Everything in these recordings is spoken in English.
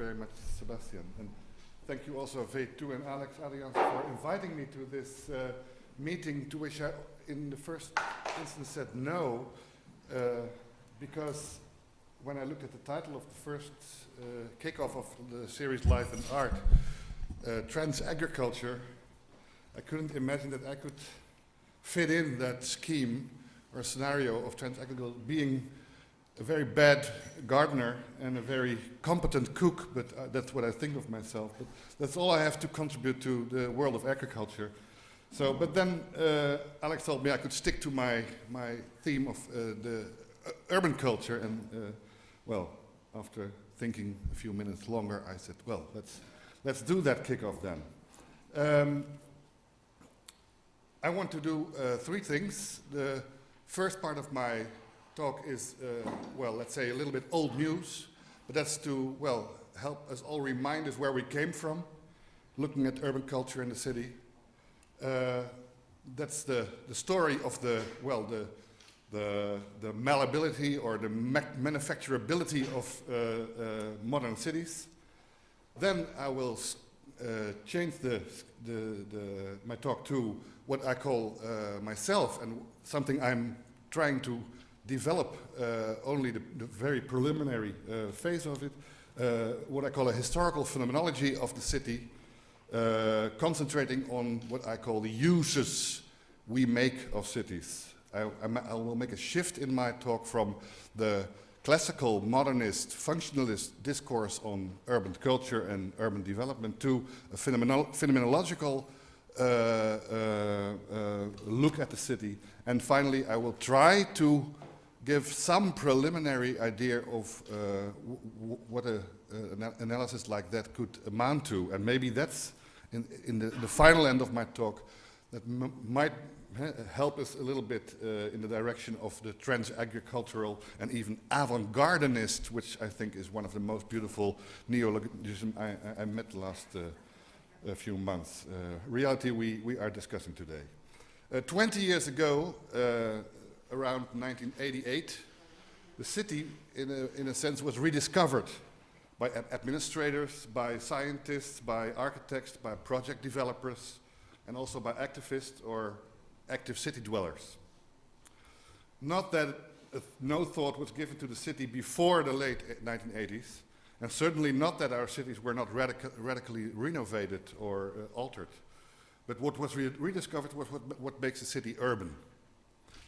very much, Sebastian. And thank you also, V2 and Alex Allianz, for inviting me to this meeting, to which I, in the first instance, said no, because when I looked at the title of the first kickoff of the series Life&Art, TransAgriculture, I couldn't imagine that I could fit in that scheme or scenario of TransAgriculture being a very bad gardener and a very competent cook, but that's what I think of myself. But that's all I have to contribute to the world of agriculture. So, but then Alex told me I could stick to my theme of the urban culture, and well, after thinking a few minutes longer, I said, well, let's do that kickoff then. I want to do three things. The first part of my talk is, well, let's say a little bit old news, but that's to, well, help us all remind us where we came from, looking at urban culture in the city. That's the story of the, well, the malleability or the manufacturability of modern cities. Then I will change my talk to what I call myself, and something I'm trying to develop, only the very preliminary phase of it, what I call a historical phenomenology of the city, concentrating on what I call the uses we make of cities. I will make a shift in my talk from the classical modernist functionalist discourse on urban culture and urban development to a phenomenological look at the city. And finally, I will try to give some preliminary idea of what an analysis like that could amount to. And maybe that's in the final end of my talk that might help us a little bit in the direction of the transagricultural and even avant-gardenist, which I think is one of the most beautiful neologisms I met the last few months. Reality we are discussing today. 20 years ago, around 1988, the city, in a sense, was rediscovered by administrators, by scientists, by architects, by project developers, and also by activists or active city dwellers. Not that no thought was given to the city before the late 1980s, and certainly not that our cities were not radically renovated or altered. But what was rediscovered was what makes a city urban.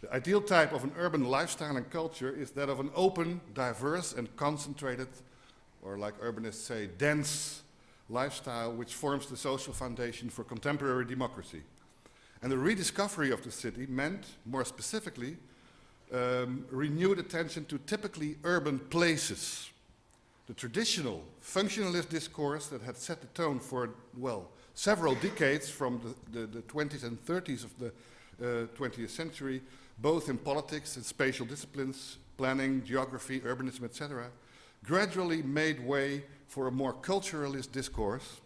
The ideal type of an urban lifestyle and culture is that of an open, diverse, and concentrated, or like urbanists say, dense lifestyle which forms the social foundation for contemporary democracy. And the rediscovery of the city meant, more specifically, renewed attention to typically urban places. The traditional functionalist discourse that had set the tone for, well, several decades from the 20s and 30s of the 20th century, both in politics and spatial disciplines, planning, geography, urbanism, etc., gradually made way for a more culturalist discourse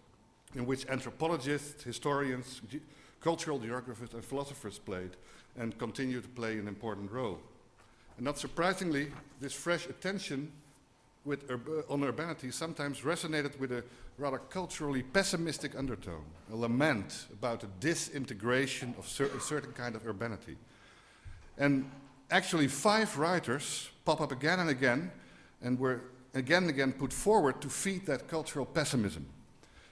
in which anthropologists, historians, cultural geographers and philosophers played and continue to play an important role. And not surprisingly, this fresh attention on urbanity sometimes resonated with a rather culturally pessimistic undertone, a lament about the disintegration of a certain kind of urbanity. And actually 5 writers pop up again and were again and again put forward to feed that cultural pessimism.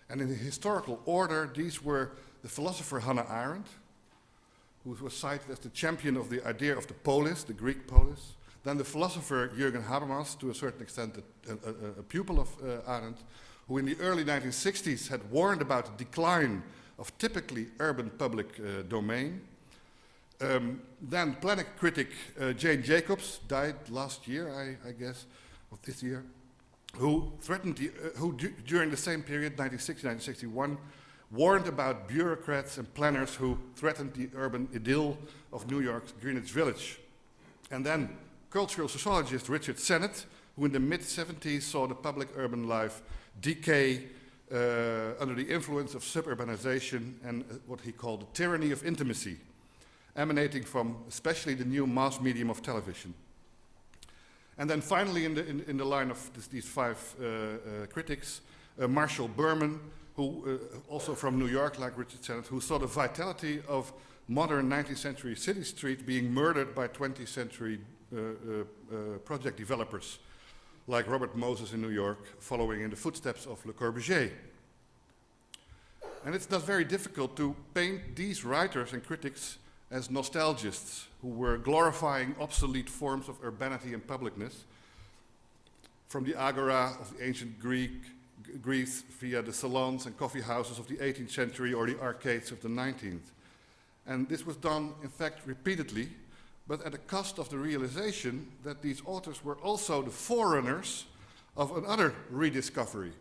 And in the historical order, these were the philosopher Hannah Arendt, who was cited as the champion of the idea of the polis, the Greek polis. Then the philosopher Jürgen Habermas, to a certain extent a pupil of Arendt, who in the early 1960s had warned about the decline of typically urban public domain. Then planet critic Jane Jacobs died last year, I guess, of this year, who threatened, during the same period, 1960, 1961, warned about bureaucrats and planners who threatened the urban idyll of New York's Greenwich Village. And then cultural sociologist Richard Sennett, who in the mid-70s saw the public urban life decay under the influence of suburbanization and what he called the tyranny of intimacy, emanating from especially the new mass medium of television. And then finally, in the line of these five critics, Marshall Berman, who also from New York, like Richard Sennett, who saw the vitality of modern 19th century city street being murdered by 20th century project developers, like Robert Moses in New York, following in the footsteps of Le Corbusier. And it's not very difficult to paint these writers and critics as nostalgists who were glorifying obsolete forms of urbanity and publicness, from the agora of the ancient Greece via the salons and coffee houses of the 18th century or the arcades of the 19th. And this was done, in fact, repeatedly, but at the cost of the realization that these authors were also the forerunners of another rediscovery,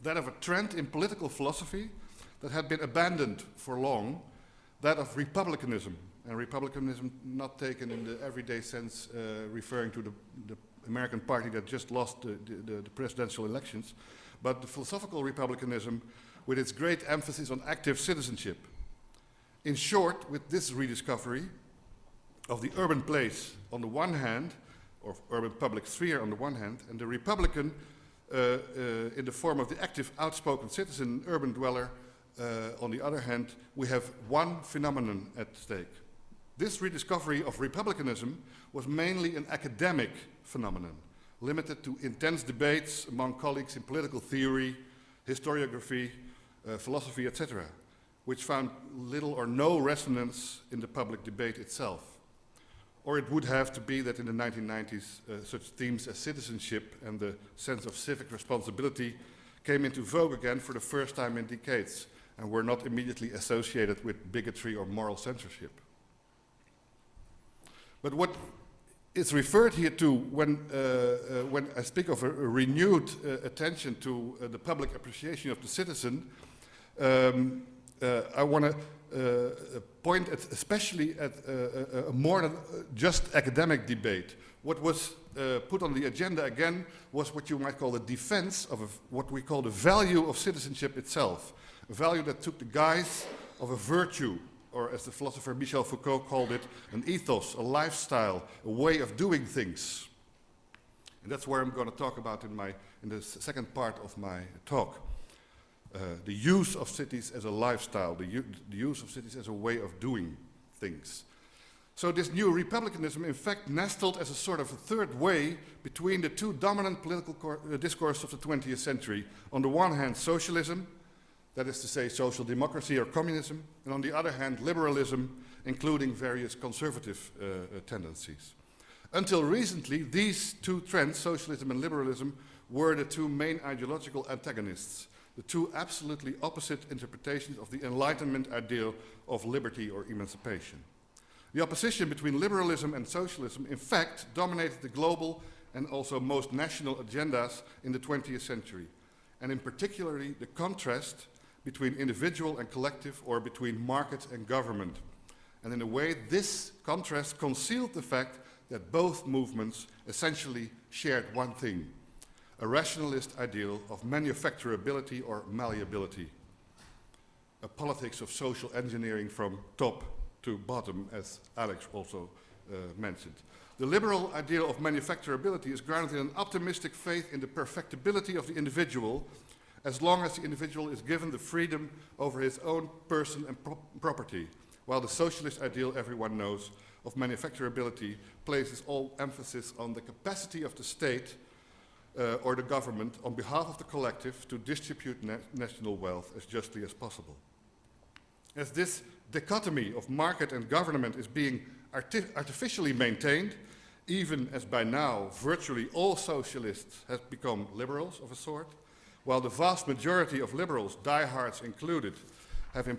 that of a trend in political philosophy that had been abandoned for long, that of republicanism, and republicanism not taken in the everyday sense, referring to the American party that just lost the presidential elections, but the philosophical republicanism with its great emphasis on active citizenship. In short, with this rediscovery of the urban place on the one hand, or urban public sphere on the one hand, and the republican in the form of the active, outspoken citizen, urban dweller on the other hand, we have one phenomenon at stake. This rediscovery of republicanism was mainly an academic phenomenon, limited to intense debates among colleagues in political theory, historiography, philosophy, etc., which found little or no resonance in the public debate itself. Or it would have to be that in the 1990s, such themes as citizenship and the sense of civic responsibility came into vogue again for the first time in decades and were not immediately associated with bigotry or moral censorship. But what is referred here to when I speak of a renewed attention to the public appreciation of the citizen, I want to point especially at a more than just academic debate. What was put on the agenda again was what you might call the defense of what we call the value of citizenship itself, a value that took the guise of a virtue, or as the philosopher Michel Foucault called it, an ethos, a lifestyle, a way of doing things. And that's where I'm going to talk about in the second part of my talk. The use of cities as a lifestyle, the use of cities as a way of doing things. So this new republicanism, in fact, nestled as a sort of a third way between the two dominant political discourses of the 20th century. On the one hand, socialism, that is to say social democracy or communism, and on the other hand, liberalism, including various conservative tendencies. Until recently, these two trends, socialism and liberalism, were the two main ideological antagonists, the two absolutely opposite interpretations of the Enlightenment ideal of liberty or emancipation. The opposition between liberalism and socialism, in fact, dominated the global and also most national agendas in the 20th century, and in particularly the contrast between individual and collective, or between market and government. And in a way, this contrast concealed the fact that both movements essentially shared one thing: a rationalist ideal of manufacturability or malleability, a politics of social engineering from top to bottom, as Alex also mentioned. The liberal ideal of manufacturability is grounded in an optimistic faith in the perfectibility of the individual, as long as the individual is given the freedom over his own person and property, while the socialist ideal, everyone knows, of manufacturability places all emphasis on the capacity of the state or the government on behalf of the collective to distribute national wealth as justly as possible. As this dichotomy of market and government is being artificially maintained, even as by now virtually all socialists have become liberals of a sort, while the vast majority of liberals, diehards included, have in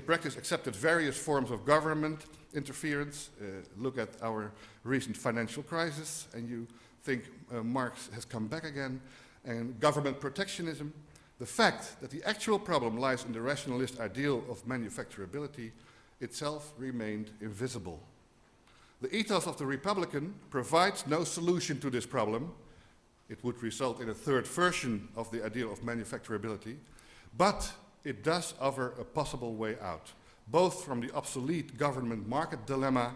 practice accepted various forms of government interference. Look at our recent financial crisis, and you think Marx has come back again, and government protectionism. The fact that the actual problem lies in the rationalist ideal of manufacturability itself remained invisible. The ethos of the Republican provides no solution to this problem. It would result in a third version of the ideal of manufacturability, but it does offer a possible way out, both from the obsolete government market dilemma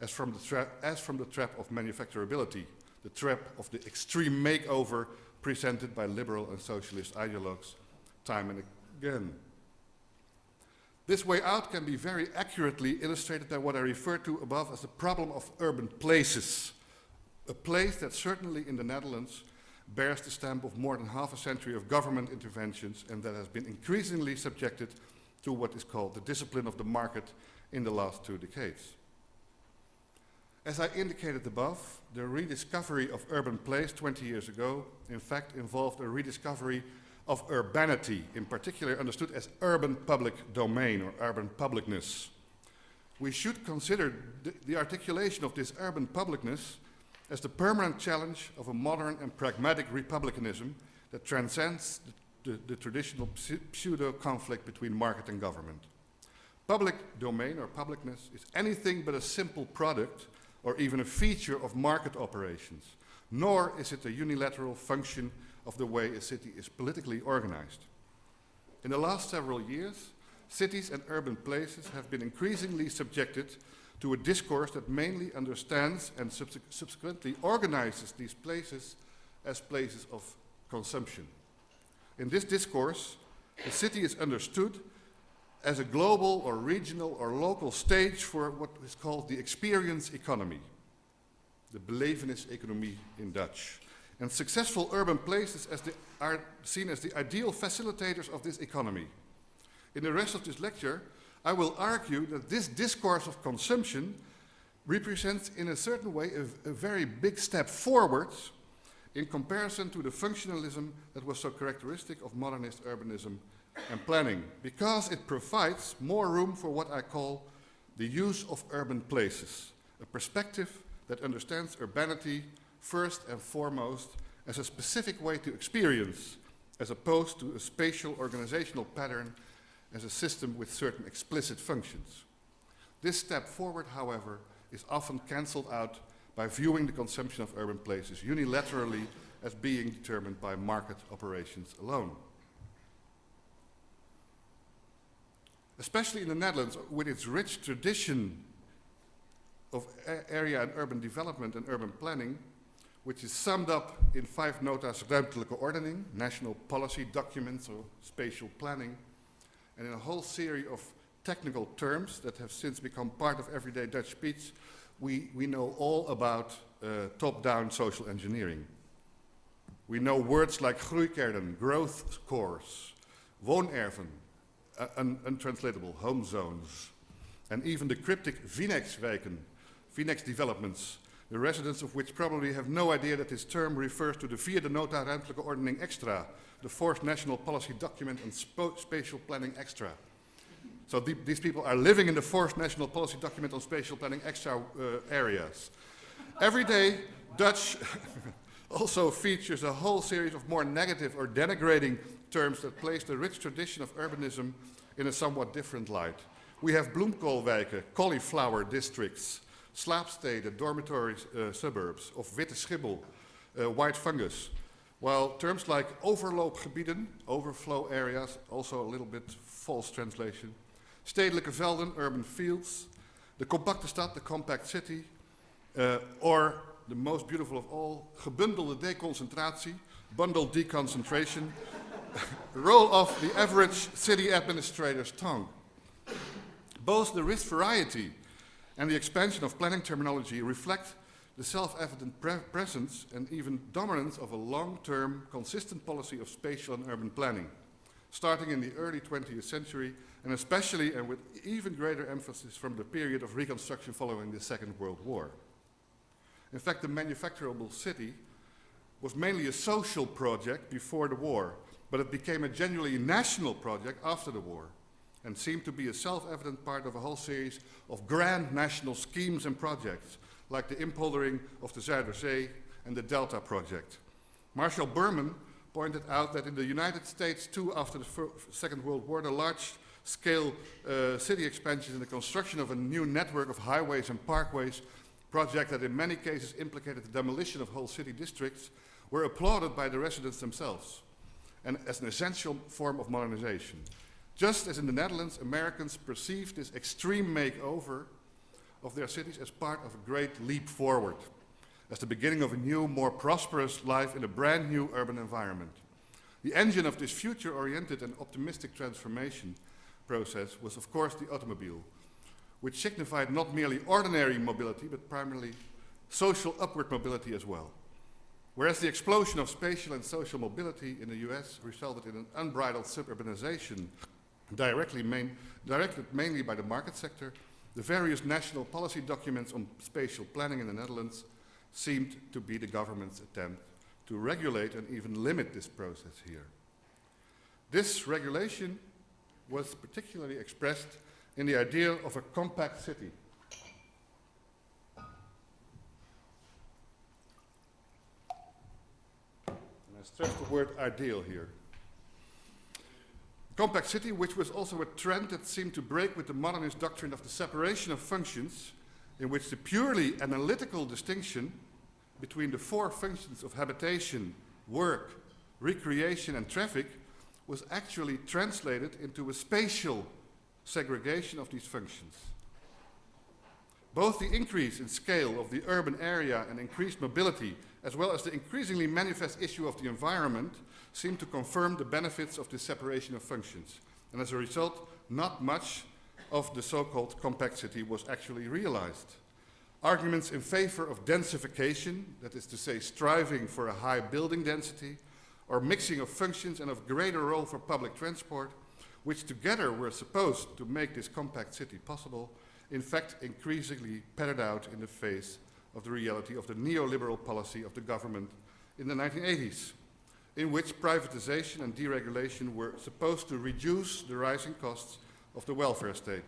as from the trap of manufacturability, the trap of the extreme makeover presented by liberal and socialist ideologues time and again. This way out can be very accurately illustrated by what I referred to above as the problem of urban places, a place that certainly in the Netherlands bears the stamp of more than half a century of government interventions and that has been increasingly subjected to what is called the discipline of the market in the last 2 decades. As I indicated above, the rediscovery of urban place 20 years ago, in fact, involved a rediscovery of urbanity, in particular understood as urban public domain or urban publicness. We should consider the articulation of this urban publicness as the permanent challenge of a modern and pragmatic republicanism that transcends the traditional pseudo-conflict between market and government. Public domain or publicness is anything but a simple product or even a feature of market operations, nor is it a unilateral function of the way a city is politically organized. In the last several years, cities and urban places have been increasingly subjected to a discourse that mainly understands and subsequently organizes these places as places of consumption. In this discourse, the city is understood as a global or regional or local stage for what is called the experience economy, the belevenis-economie in Dutch. And successful urban places are seen as the ideal facilitators of this economy. In the rest of this lecture, I will argue that this discourse of consumption represents in a certain way a very big step forward in comparison to the functionalism that was so characteristic of modernist urbanism and planning, because it provides more room for what I call the use of urban places, a perspective that understands urbanity first and foremost as a specific way to experience, as opposed to a spatial organizational pattern as a system with certain explicit functions. This step forward, however, is often cancelled out by viewing the consumption of urban places unilaterally as being determined by market operations alone. Especially in the Netherlands, with its rich tradition of area and urban development and urban planning, which is summed up in 5 nota's ruimtelijke ordening, national policy documents or spatial planning, and in a whole series of technical terms that have since become part of everyday Dutch speech, we know all about top-down social engineering. We know words like groeikernen, growth cores, woonerven, untranslatable, home zones, and even the cryptic Vinex-wijken, Vinex developments, the residents of which probably have no idea that this term refers to the Vierde Nota Ruimtelijke Ordening Extra, the 4th National Policy Document on Spatial Planning Extra. So these people are living in the 4th National Policy Document on Spatial Planning Extra areas. Everyday Dutch also features a whole series of more negative or denigrating terms that place the rich tradition of urbanism in a somewhat different light. We have bloemkoolwijken, cauliflower districts, slaapsteden, dormitory suburbs, of witte schimmel, white fungus, while terms like overloopgebieden, overflow areas, also a little bit false translation, stedelijke velden, urban fields, the compacte stad, the compact city, or the most beautiful of all, gebundelde deconcentratie, bundled deconcentration, roll off the average city administrator's tongue. Both the rich variety and the expansion of planning terminology reflect the self-evident presence and even dominance of a long-term, consistent policy of spatial and urban planning, starting in the early 20th century, and especially and with even greater emphasis from the period of reconstruction following the Second World War. In fact, the manufacturable city was mainly a social project before the war, but it became a genuinely national project after the war, and seemed to be a self-evident part of a whole series of grand national schemes and projects, like the inpoldering of the Zuiderzee and the Delta Project. Marshall Berman pointed out that in the United States, too, after the Second World War, the large-scale city expansion and the construction of a new network of highways and parkways, project that in many cases implicated the demolition of whole city districts, were applauded by the residents themselves, and as an essential form of modernization. Just as in the Netherlands, Americans perceived this extreme makeover of their cities as part of a great leap forward, as the beginning of a new, more prosperous life in a brand new urban environment. The engine of this future-oriented and optimistic transformation process was, of course, the automobile, which signified not merely ordinary mobility, but primarily social upward mobility as well. Whereas the explosion of spatial and social mobility in the US resulted in an unbridled suburbanization directed mainly by the market sector, the various national policy documents on spatial planning in the Netherlands seemed to be the government's attempt to regulate and even limit this process here. This regulation was particularly expressed in the idea of a compact city. And I stress the word ideal here. Compact city, which was also a trend that seemed to break with the modernist doctrine of the separation of functions, in which the purely analytical distinction between the four functions of habitation, work, recreation, and traffic was actually translated into a spatial segregation of these functions. Both the increase in scale of the urban area and increased mobility, as well as the increasingly manifest issue of the environment, seem to confirm the benefits of this separation of functions. And as a result, not much of the so-called compact city was actually realized. Arguments in favor of densification, that is to say striving for a high building density, or mixing of functions and of greater role for public transport, which together were supposed to make this compact city possible, in fact increasingly patterned out in the face of the reality of the neoliberal policy of the government in the 1980s, in which privatization and deregulation were supposed to reduce the rising costs of the welfare state.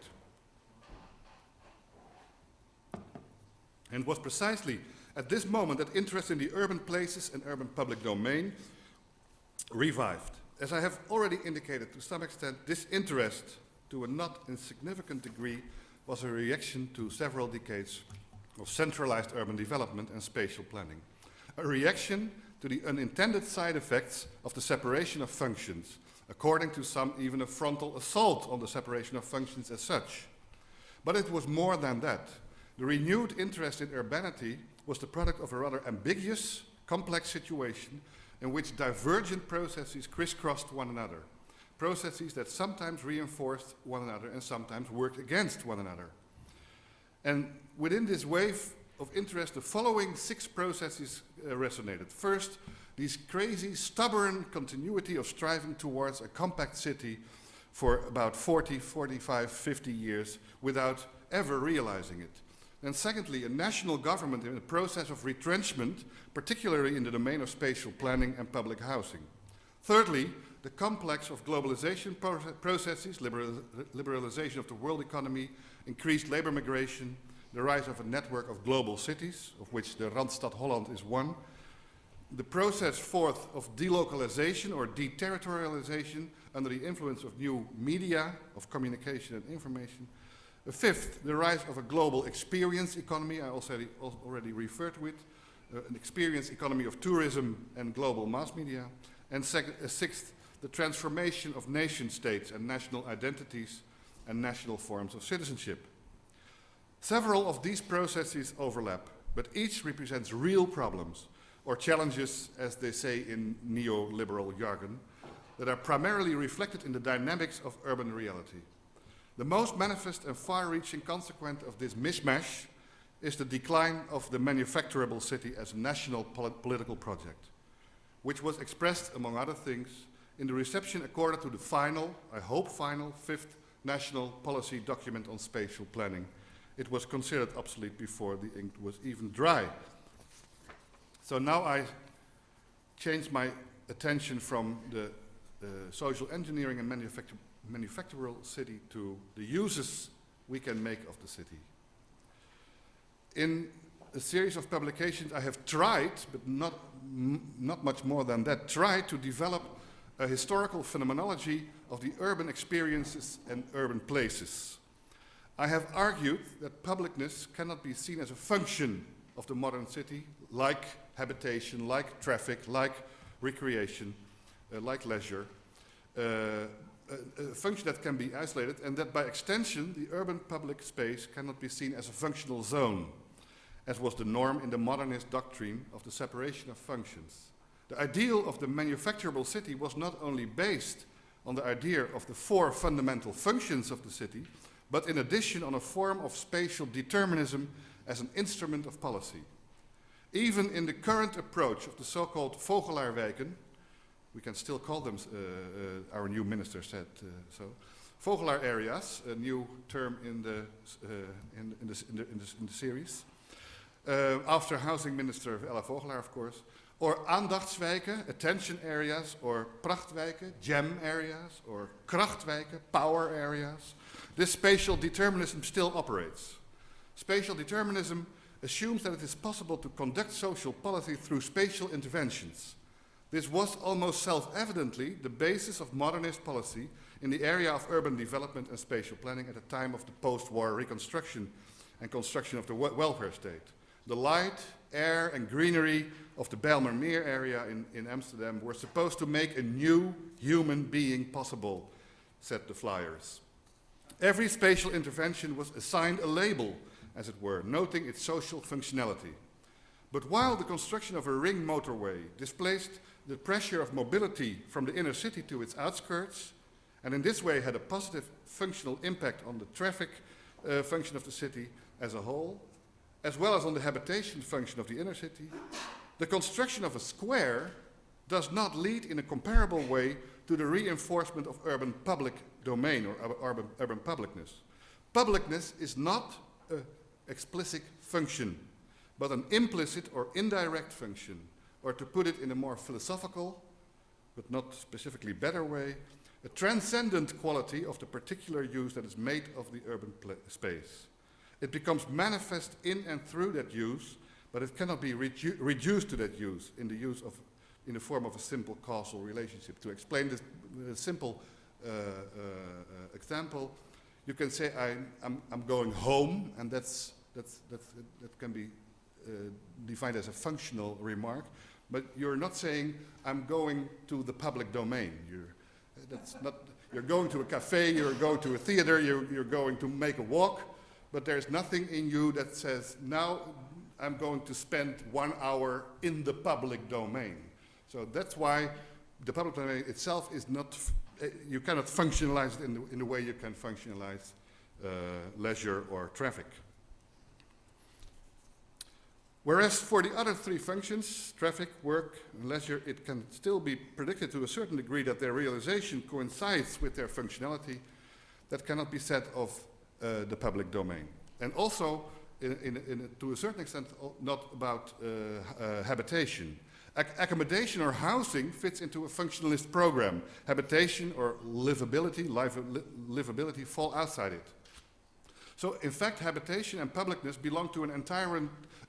And it was precisely at this moment that interest in the urban places and urban public domain revived. As I have already indicated, to some extent, this interest, to a not insignificant degree, was a reaction to several decades of centralized urban development and spatial planning. A reaction to the unintended side effects of the separation of functions, according to some even a frontal assault on the separation of functions as such. But it was more than that. The renewed interest in urbanity was the product of a rather ambiguous, complex situation in which divergent processes crisscrossed one another, processes that sometimes reinforced one another and sometimes worked against one another. And within this wave of interest, the following 6 processes resonated. First, this crazy, stubborn continuity of striving towards a compact city for about 40, 45, 50 years without ever realizing it. And secondly, a national government in a process of retrenchment, particularly in the domain of spatial planning and public housing. Thirdly, the complex of globalization processes, liberalization of the world economy, increased labor migration, the rise of a network of global cities, of which the Randstad Holland is one. The process, fourth, of delocalization or deterritorialization under the influence of new media, of communication and information. Fifth, the rise of a global experience economy, I already referred to it, an experience economy of tourism and global mass media. And sixth, the transformation of nation states and national identities and national forms of citizenship. Several of these processes overlap, but each represents real problems, or challenges, as they say in neoliberal jargon, that are primarily reflected in the dynamics of urban reality. The most manifest and far-reaching consequence of this mishmash is the decline of the manufacturable city as a national political project, which was expressed, among other things, in the reception accorded to the final, I hope final, 5th National Policy Document on Spatial Planning. It was considered obsolete before the ink was even dry. So now I change my attention from the social engineering and manufactural city to the uses we can make of the city. In a series of publications I have tried, but not much more than that, tried to develop a historical phenomenology of the urban experiences and urban places. I have argued that publicness cannot be seen as a function of the modern city, like habitation, like traffic, like recreation, like leisure, a function that can be isolated, and that by extension the urban public space cannot be seen as a functional zone. as was the norm in the modernist doctrine of the separation of functions. The ideal of the manufacturable city was not only based on the idea of the four fundamental functions of the city, but in addition on a form of spatial determinism as an instrument of policy. Even in the current approach of the so-called Vogelaarwijken, we can still call them, our new minister said so, Vogelaar areas, a new term in the series, after housing minister Ella Vogelaar, of course, or aandachtswijken, attention areas, or prachtwijken, gem areas, or krachtwijken, power areas. This spatial determinism still operates. Spatial determinism assumes that it is possible to conduct social policy through spatial interventions. This was almost self-evidently the basis of modernist policy in the area of urban development and spatial planning at the time of the post-war reconstruction and construction of the welfare state. The light, air and greenery of the Bijlmermeer area in Amsterdam were supposed to make a new human being possible, said the flyers. Every spatial intervention was assigned a label, as it were, noting its social functionality. But while the construction of a ring motorway displaced the pressure of mobility from the inner city to its outskirts, and in this way had a positive functional impact on the traffic function of the city as a whole, as well as on the habitation function of the inner city, the construction of a square does not lead in a comparable way to the reinforcement of urban public domain or urban publicness. Publicness is not an explicit function, but an implicit or indirect function, or to put it in a more philosophical, but not specifically better way, a transcendent quality of the particular use that is made of the urban space. It becomes manifest in and through that use, but it cannot be reduced to that use in the form of a simple causal relationship. To explain this simple example, you can say I'm going home, and that can be defined as a functional remark, but you're not saying I'm going to the public domain. You're going to a cafe, you're going to a theater, you're going to make a walk, but there's nothing in you that says, now I'm going to spend 1 hour in the public domain. So that's why the public domain itself is not, you cannot functionalize it in the way you can functionalize leisure or traffic. Whereas for the other three functions, traffic, work, and leisure, it can still be predicted to a certain degree that their realization coincides with their functionality. That cannot be said of the public domain. And also, to a certain extent, not about habitation. Accommodation or housing fits into a functionalist program. Habitation or livability fall outside it. So, in fact, habitation and publicness belong to an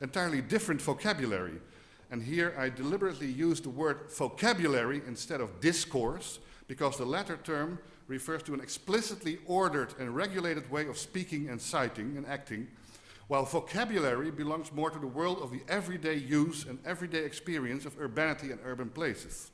entirely different vocabulary. And here I deliberately use the word vocabulary instead of discourse, because the latter term refers to an explicitly ordered and regulated way of speaking and citing and acting, while vocabulary belongs more to the world of the everyday use and everyday experience of urbanity and urban places.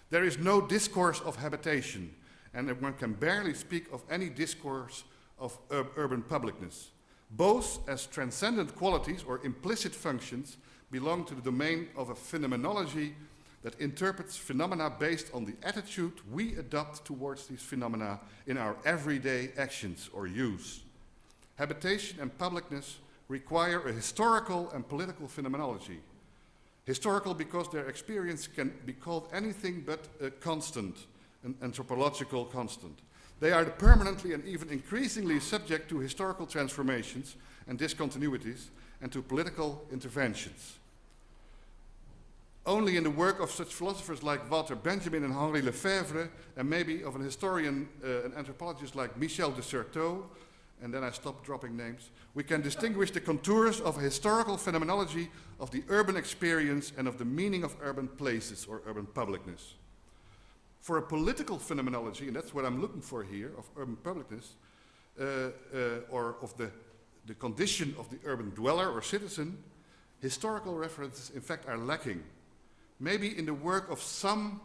There is no discourse of habitation, and one can barely speak of any discourse of urban publicness. Both, as transcendent qualities or implicit functions, belong to the domain of a phenomenology that interprets phenomena based on the attitude we adopt towards these phenomena in our everyday actions or use. Habitation and publicness require a historical and political phenomenology. Historical because their experience can be called anything but a constant, an anthropological constant. They are permanently and even increasingly subject to historical transformations and discontinuities and to political interventions. Only in the work of such philosophers like Walter Benjamin and Henri Lefebvre, and maybe of an historian, an anthropologist like Michel de Certeau, and then I stop dropping names, we can distinguish the contours of a historical phenomenology of the urban experience and of the meaning of urban places or urban publicness. For a political phenomenology, and that's what I'm looking for here, of urban publicness, or of the condition of the urban dweller or citizen, historical references, in fact, are lacking. Maybe in the work of some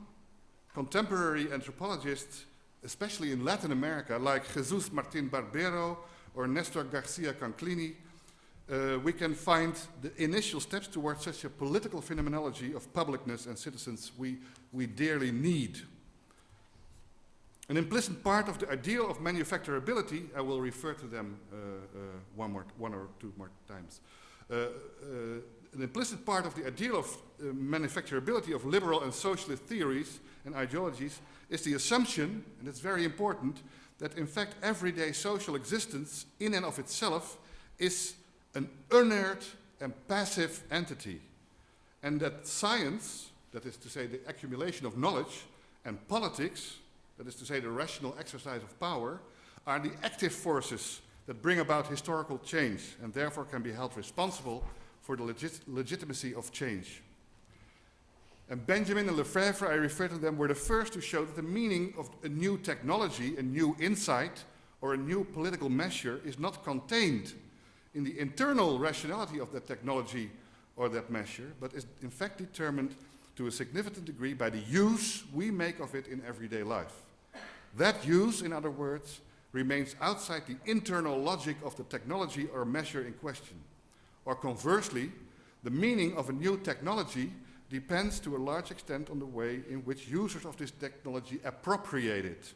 contemporary anthropologists, especially in Latin America, like Jesus Martin Barbero or Nestor Garcia Conclini, we can find the initial steps towards such a political phenomenology of publicness and citizens we dearly need. An implicit part of the ideal of manufacturability, I will refer to them one or two more times. An implicit part of the ideal of manufacturability of liberal and socialist theories and ideologies is the assumption, and it's very important, that in fact everyday social existence in and of itself is an inert and passive entity, and that science, that is to say the accumulation of knowledge, and politics, that is to say the rational exercise of power, are the active forces that bring about historical change and therefore can be held responsible for the legitimacy of change. And Benjamin and Lefebvre, I refer to them, were the first to show that the meaning of a new technology, a new insight, or a new political measure is not contained in the internal rationality of that technology or that measure, but is in fact determined to a significant degree by the use we make of it in everyday life. That use, in other words, remains outside the internal logic of the technology or measure in question. Or conversely, the meaning of a new technology depends to a large extent on the way in which users of this technology appropriate it.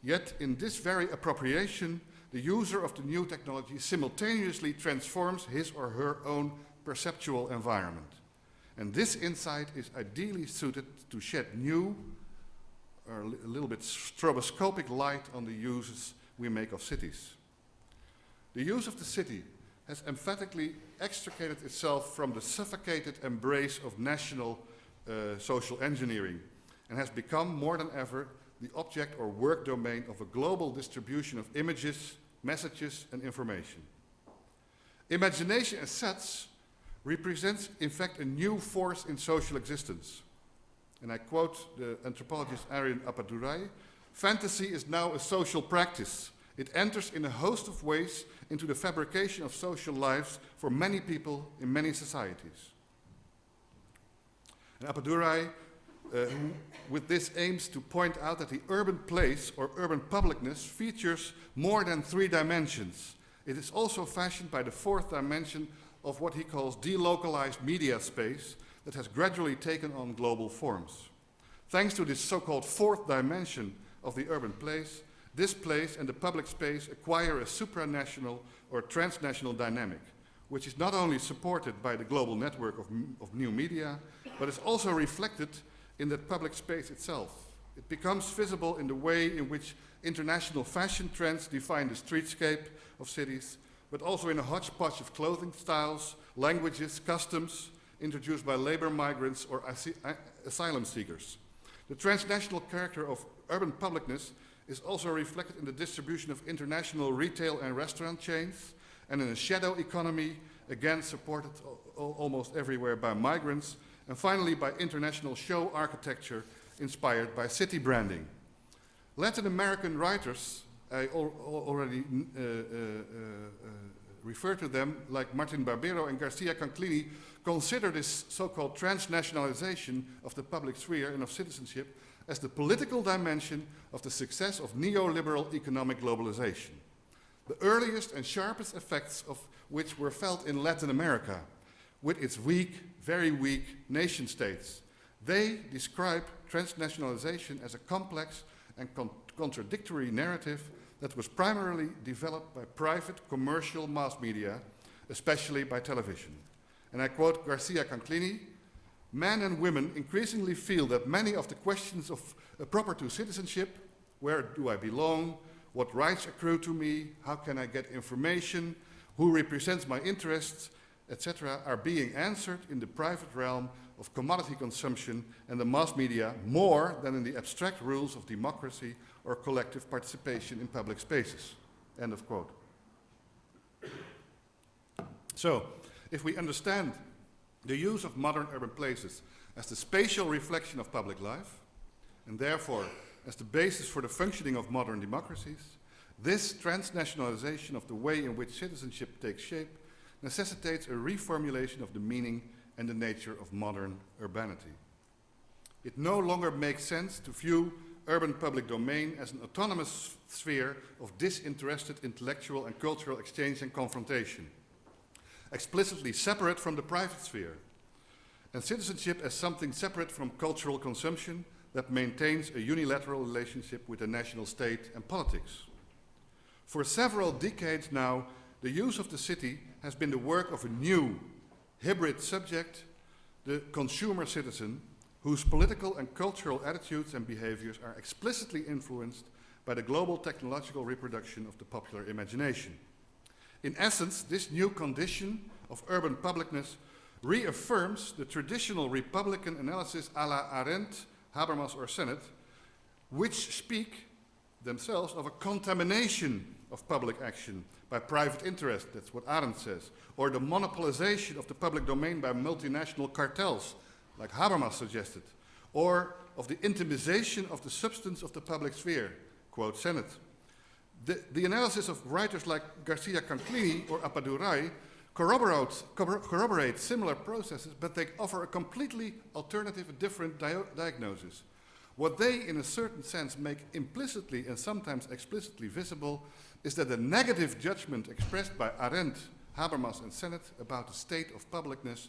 Yet in this very appropriation, the user of the new technology simultaneously transforms his or her own perceptual environment. And this insight is ideally suited to shed new, or a little bit stroboscopic light on the uses we make of cities. The use of the city has emphatically extricated itself from the suffocated embrace of national social engineering and has become more than ever the object or work domain of a global distribution of images, messages, and information. Imagination as such represents, in fact, a new force in social existence. And I quote the anthropologist Arjen Appadurai, "Fantasy is now a social practice. It enters in a host of ways into the fabrication of social lives for many people in many societies." And Appadurai, with this, aims to point out that the urban place or urban publicness features more than three dimensions. It is also fashioned by the fourth dimension of what he calls delocalized media space that has gradually taken on global forms. Thanks to this so-called fourth dimension of the urban place, this place and the public space acquire a supranational or transnational dynamic, which is not only supported by the global network of new media, but is also reflected in that public space itself. It becomes visible in the way in which international fashion trends define the streetscape of cities, but also in a hodgepodge of clothing styles, languages, customs introduced by labor migrants or asylum seekers. The transnational character of urban publicness is also reflected in the distribution of international retail and restaurant chains, and in a shadow economy, again supported almost everywhere by migrants, and finally by international show architecture inspired by city branding. Latin American writers, I already referred to them, like Martin Barbero and Garcia Conclini, consider this so-called transnationalization of the public sphere and of citizenship as the political dimension of the success of neoliberal economic globalization, the earliest and sharpest effects of which were felt in Latin America, with its weak, very weak nation states. They describe transnationalization as a complex and contradictory narrative that was primarily developed by private commercial mass media, especially by television. And I quote Garcia Conclini, "Men and women increasingly feel that many of the questions of proper to citizenship, where do I belong, what rights accrue to me, how can I get information, who represents my interests, etc., are being answered in the private realm of commodity consumption and the mass media more than in the abstract rules of democracy or collective participation in public spaces." End of quote. So, if we understand the use of modern urban places as the spatial reflection of public life, and therefore as the basis for the functioning of modern democracies, this transnationalization of the way in which citizenship takes shape necessitates a reformulation of the meaning and the nature of modern urbanity. It no longer makes sense to view urban public domain as an autonomous sphere of disinterested intellectual and cultural exchange and confrontation. explicitly separate from the private sphere, and citizenship as something separate from cultural consumption that maintains a unilateral relationship with the national state and politics. For several decades now, the use of the city has been the work of a new, hybrid subject, the consumer citizen, whose political and cultural attitudes and behaviors are explicitly influenced by the global technological reproduction of the popular imagination. In essence, this new condition of urban publicness reaffirms the traditional Republican analysis à la Arendt, Habermas, or Sennett, which speak themselves of a contamination of public action by private interest, that's what Arendt says, or the monopolization of the public domain by multinational cartels, like Habermas suggested, or of the intimization of the substance of the public sphere, quote Sennett. The analysis of writers like Garcia Canclini or Appadurai corroborate similar processes, but they offer a completely alternative, different diagnosis. What they, in a certain sense, make implicitly and sometimes explicitly visible is that the negative judgment expressed by Arendt, Habermas, and Sennett about the state of publicness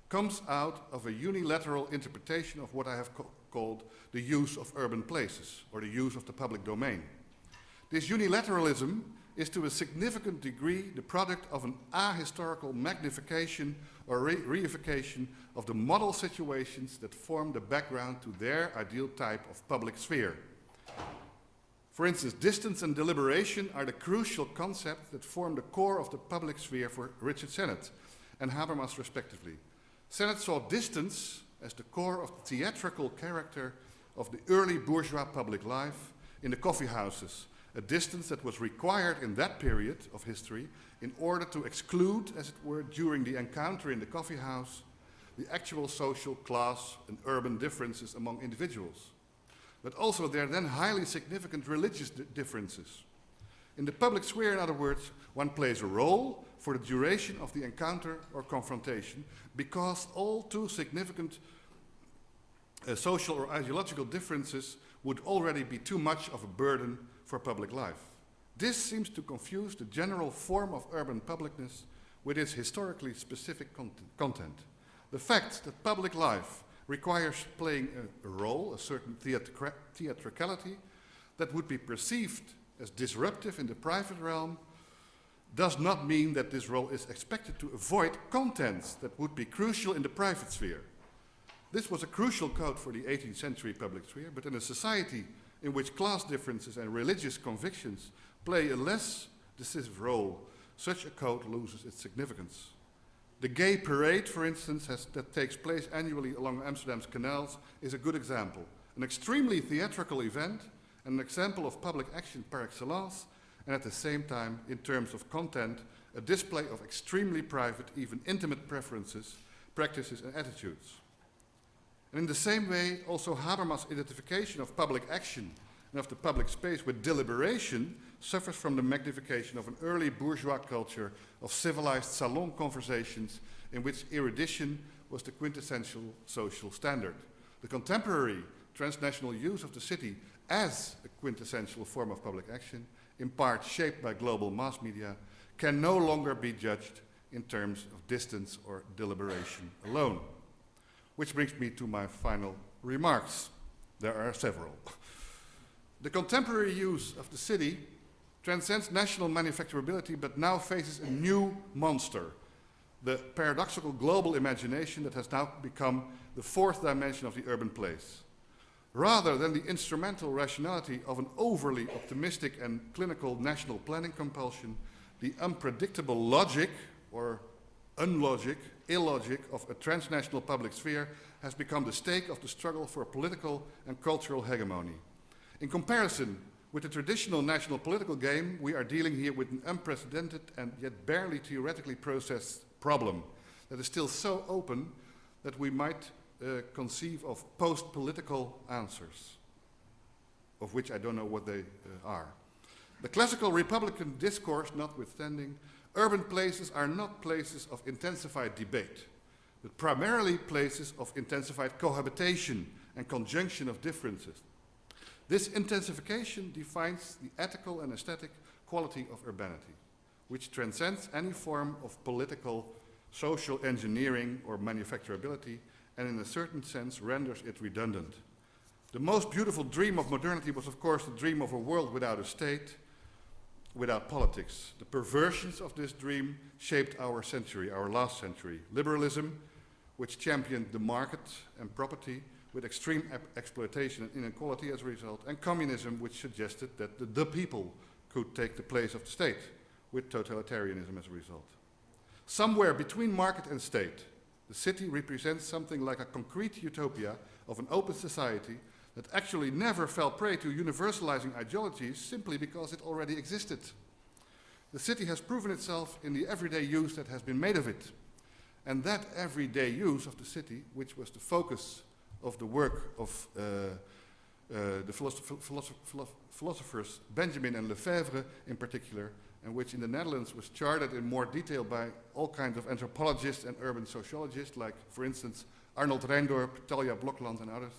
comes out of a unilateral interpretation of what I have called the use of urban places, or the use of the public domain. This unilateralism is to a significant degree the product of an ahistorical magnification or reification of the model situations that form the background to their ideal type of public sphere. For instance, distance and deliberation are the crucial concepts that form the core of the public sphere for Richard Sennett and Habermas respectively. Sennett saw distance as the core of the theatrical character of the early bourgeois public life in the coffee houses, a distance that was required in that period of history in order to exclude, as it were, during the encounter in the coffee house, the actual social, class, and urban differences among individuals. But also their then highly significant religious differences. In the public sphere, in other words, one plays a role for the duration of the encounter or confrontation because all too significant social or ideological differences would already be too much of a burden for public life. This seems to confuse the general form of urban publicness with its historically specific content. The fact that public life requires playing a role, a certain theatricality, that would be perceived as disruptive in the private realm, does not mean that this role is expected to avoid contents that would be crucial in the private sphere. This was a crucial code for the 18th century public sphere, but in a society in which class differences and religious convictions play a less decisive role, such a code loses its significance. The gay parade, for instance, that takes place annually along Amsterdam's canals is a good example. An extremely theatrical event and an example of public action par excellence, and at the same time, in terms of content, a display of extremely private, even intimate preferences, practices, and attitudes. And in the same way, also Habermas' identification of public action and of the public space with deliberation suffers from the magnification of an early bourgeois culture of civilized salon conversations in which erudition was the quintessential social standard. The contemporary transnational use of the city as a quintessential form of public action, in part shaped by global mass media, can no longer be judged in terms of distance or deliberation alone. Which brings me to my final remarks. There are several. The contemporary use of the city transcends national manufacturability, but now faces a new monster, the paradoxical global imagination that has now become the fourth dimension of the urban place. Rather than the instrumental rationality of an overly optimistic and clinical national planning compulsion, the unpredictable logic or unlogic, illogic of a transnational public sphere has become the stake of the struggle for political and cultural hegemony. In comparison with the traditional national political game, we are dealing here with an unprecedented and yet barely theoretically processed problem that is still so open that we might conceive of post-political answers, of which I don't know what they are. The classical Republican discourse notwithstanding, urban places are not places of intensified debate, but primarily places of intensified cohabitation and conjunction of differences. This intensification defines the ethical and aesthetic quality of urbanity, which transcends any form of political social engineering or manufacturability, and in a certain sense renders it redundant. The most beautiful dream of modernity was, of course, the dream of a world without a state, without politics. The perversions of this dream shaped our century, our last century. Liberalism, which championed the market and property with extreme exploitation and inequality as a result, and communism, which suggested that the people could take the place of the state, with totalitarianism as a result. Somewhere between market and state, the city represents something like a concrete utopia of an open society that actually never fell prey to universalizing ideologies simply because it already existed. The city has proven itself in the everyday use that has been made of it. And that everyday use of the city, which was the focus of the work of the philosophers Benjamin and Lefebvre in particular, and which in the Netherlands was charted in more detail by all kinds of anthropologists and urban sociologists, like, for instance, Arnold Reindorp, Talja Blokland, and others,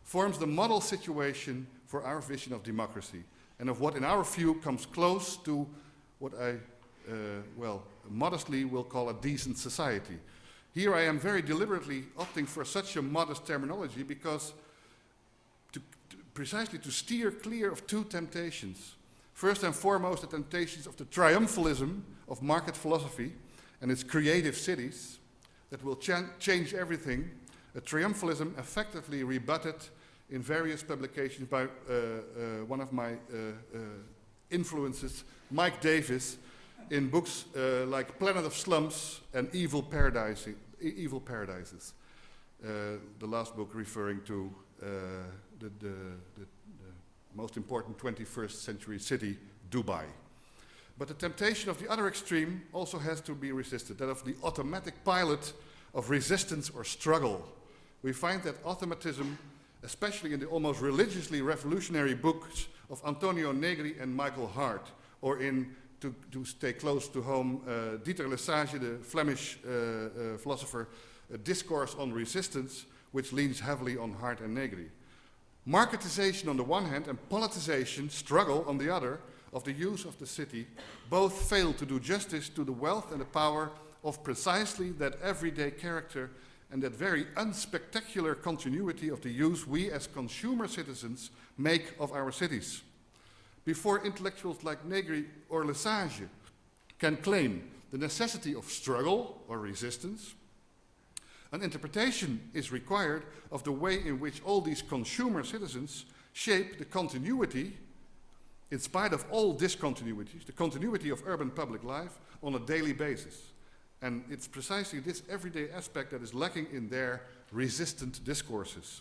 forms the model situation for our vision of democracy, and of what in our view comes close to what I, modestly will call a decent society. Here I am very deliberately opting for such a modest terminology because precisely to steer clear of two temptations. First and foremost, the temptations of the triumphalism of market philosophy and its creative cities that will change everything, a triumphalism effectively rebutted in various publications by one of my influences, Mike Davis, in books like Planet of Slums and Evil Paradises. The last book referring to the most important 21st century city, Dubai. But the temptation of the other extreme also has to be resisted, that of the automatic pilot of resistance or struggle. We find that automatism, especially in the almost religiously revolutionary books of Antonio Negri and Michael Hart, or in, to stay close to home, Dieter Lesage, the Flemish philosopher, a discourse on resistance, which leans heavily on Hart and Negri. Marketization on the one hand and politicization, struggle on the other, of the use of the city, both fail to do justice to the wealth and the power of precisely that everyday character and that very unspectacular continuity of the use we as consumer citizens make of our cities. Before intellectuals like Negri or Lesage can claim the necessity of struggle or resistance, an interpretation is required of the way in which all these consumer citizens shape the continuity, in spite of all discontinuities, the continuity of urban public life on a daily basis. And it's precisely this everyday aspect that is lacking in their resistant discourses.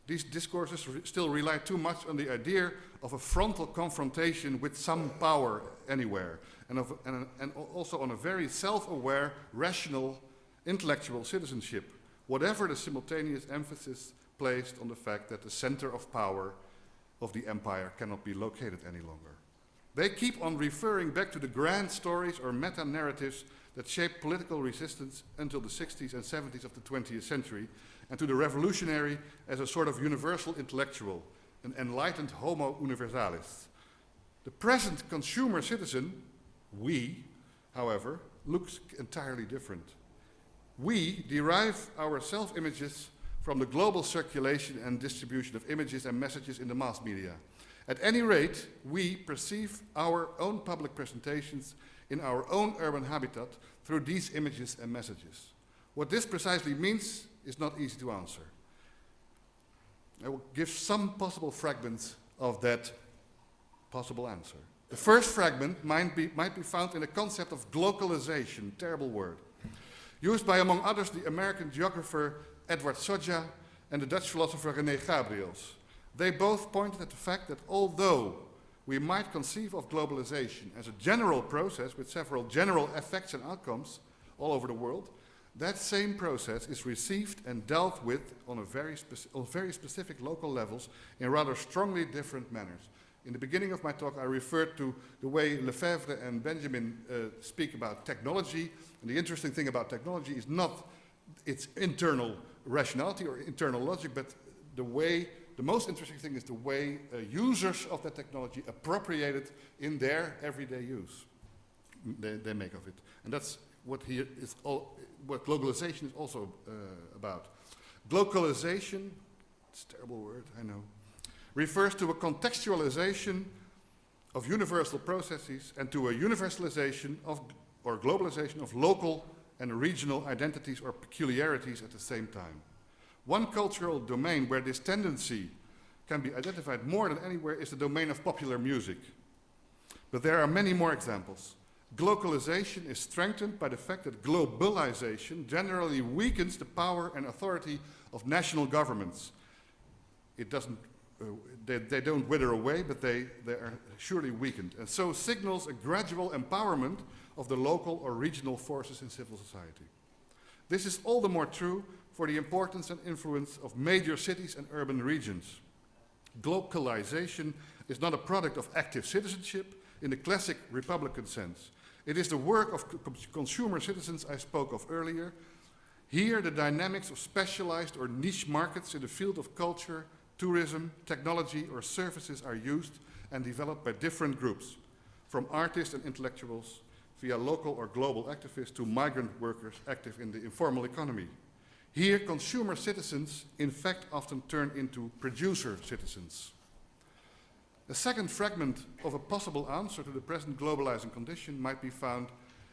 These discourses still rely too much on the idea of a frontal confrontation with some power anywhere, and also on a very self-aware, rational, intellectual citizenship, whatever the simultaneous emphasis placed on the fact that the center of power of the empire cannot be located any longer. They keep on referring back to the grand stories or meta-narratives that shaped political resistance until the 60s and 70s of the 20th century, and to the revolutionary as a sort of universal intellectual, an enlightened homo universalis. The present consumer citizen, we, however, looks entirely different. We derive our self-images from the global circulation and distribution of images and messages in the mass media. At any rate, we perceive our own public presentations in our own urban habitat through these images and messages. What this precisely means is not easy to answer. I will give some possible fragments of that possible answer. The first fragment might be found in the concept of glocalization, terrible word, used by, among others, the American geographer Edward Soja and the Dutch philosopher Rene Gabriels. They both pointed at the fact that although we might conceive of globalization as a general process with several general effects and outcomes all over the world, that same process is received and dealt with on very specific local levels in rather strongly different manners. In the beginning of my talk, I referred to the way Lefebvre and Benjamin speak about technology. And the interesting thing about technology is not its internal rationality or internal logic, but the most interesting thing is the way users of that technology appropriate it in their everyday use they make of it. And that's what globalization is also about. Glocalization, it's a terrible word, I know, refers to a contextualization of universal processes and to a universalization of, or globalization of local and regional identities or peculiarities at the same time. One cultural domain where this tendency can be identified more than anywhere is the domain of popular music. But there are many more examples. Glocalization is strengthened by the fact that globalization generally weakens the power and authority of national governments. It doesn't, they don't wither away, but they are surely weakened, and so signals a gradual empowerment of the local or regional forces in civil society. This is all the more true for the importance and influence of major cities and urban regions. Glocalization is not a product of active citizenship in the classic Republican sense. It is the work of consumer citizens I spoke of earlier. Here, the dynamics of specialized or niche markets in the field of culture, tourism, technology, or services are used and developed by different groups, from artists and intellectuals via local or global activists to migrant workers active in the informal economy. Here, consumer citizens, in fact, often turn into producer citizens. A second fragment of a possible answer to the present globalizing condition might be found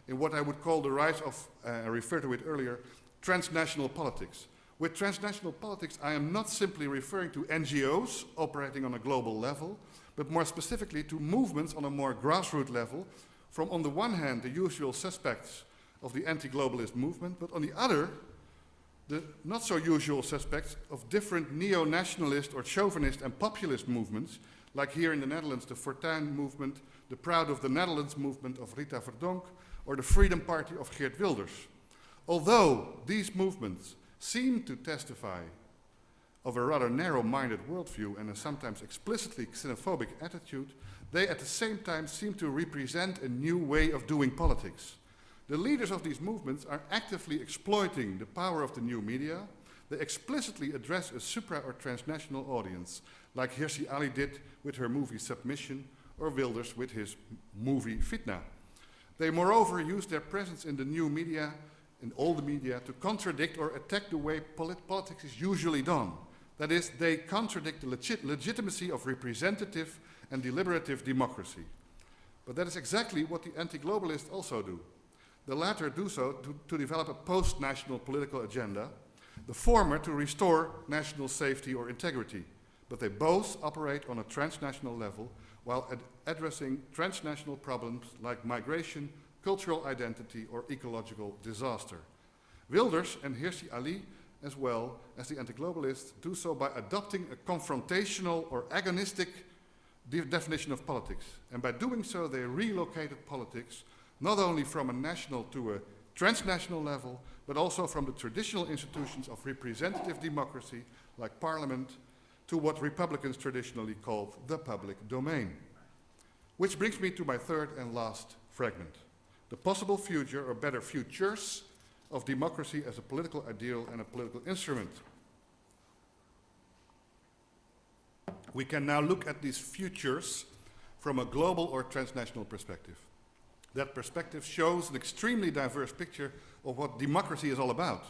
in what I would call the rise of, I referred to it earlier, transnational politics. With transnational politics, I am not simply referring to NGOs operating on a global level, but more specifically to movements on a more grassroots level, from on the one hand the usual suspects of the anti-globalist movement, but on the other, the not so usual suspects of different neo-nationalist or chauvinist and populist movements, like here in the Netherlands, the Fortuin movement, the Proud of the Netherlands movement of Rita Verdonk, or the Freedom Party of Geert Wilders. Although these movements seem to testify of a rather narrow-minded worldview and a sometimes explicitly xenophobic attitude, they at the same time seem to represent a new way of doing politics. The leaders of these movements are actively exploiting the power of the new media. They explicitly address a supra- or transnational audience, like Hirsi Ali did with her movie Submission, or Wilders with his movie Fitna. They moreover use their presence in the new media, in all the media, to contradict or attack the way politics is usually done. That is, they contradict the legitimacy of representative and deliberative democracy. But that is exactly what the anti-globalists also do. The latter do so to develop a post-national political agenda, the former to restore national safety or integrity. But they both operate on a transnational level while addressing transnational problems like migration, cultural identity, or ecological disaster. Wilders and Hirsi Ali, as well as the anti-globalists, do so by adopting a confrontational or agonistic definition of politics. And by doing so, they relocated politics not only from a national to a transnational level, but also from the traditional institutions of representative democracy, like parliament, to what Republicans traditionally called the public domain. Which brings me to my third and last fragment, the possible future, or better futures, of democracy as a political ideal and a political instrument. We can now look at these futures from a global or transnational perspective. That perspective shows an extremely diverse picture of what democracy is all about.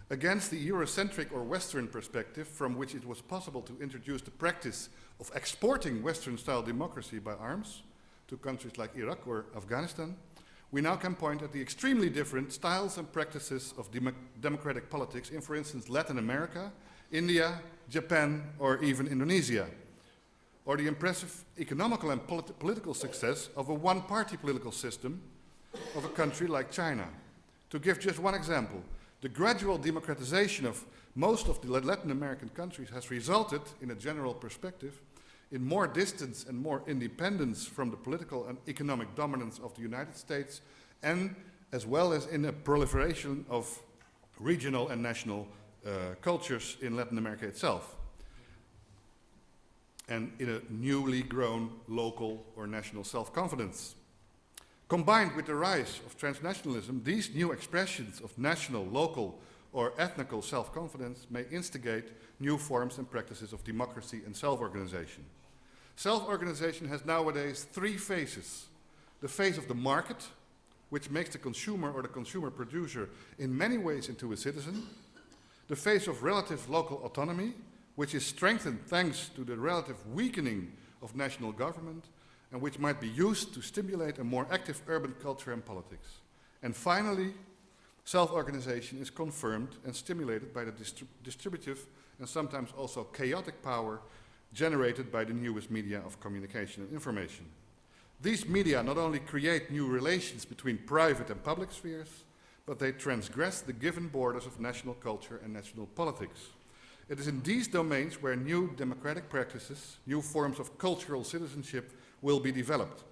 Against the Eurocentric or Western perspective, from which it was possible to introduce the practice of exporting Western-style democracy by arms to countries like Iraq or Afghanistan, we now can point at the extremely different styles and practices of democratic politics in, for instance, Latin America, India, Japan, or even Indonesia, or the impressive economical and political success of a one-party political system of a country like China. To give just one example, the gradual democratization of most of the Latin American countries has resulted, in a general perspective, in more distance and more independence from the political and economic dominance of the United States, and as well as in a proliferation of regional and national cultures in Latin America itself, and in a newly grown local or national self-confidence. Combined with the rise of transnationalism, these new expressions of national, local, or ethnical self-confidence may instigate new forms and practices of democracy and self-organization. Self-organization has nowadays three phases. The phase of the market, which makes the consumer or the consumer producer in many ways into a citizen, the phase of relative local autonomy, which is strengthened thanks to the relative weakening of national government, and which might be used to stimulate a more active urban culture and politics. And finally, self-organization is confirmed and stimulated by the distributive and sometimes also chaotic power generated by the newest media of communication and information. These media not only create new relations between private and public spheres, but they transgress the given borders of national culture and national politics. It is in these domains where new democratic practices, new forms of cultural citizenship will be developed.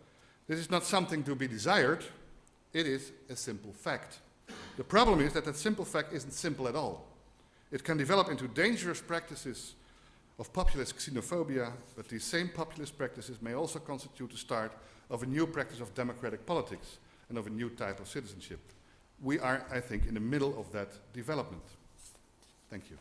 This is not something to be desired, it is a simple fact. The problem is that simple fact isn't simple at all. It can develop into dangerous practices of populist xenophobia, but these same populist practices may also constitute the start of a new practice of democratic politics and of a new type of citizenship. We are, I think, in the middle of that development. Thank you.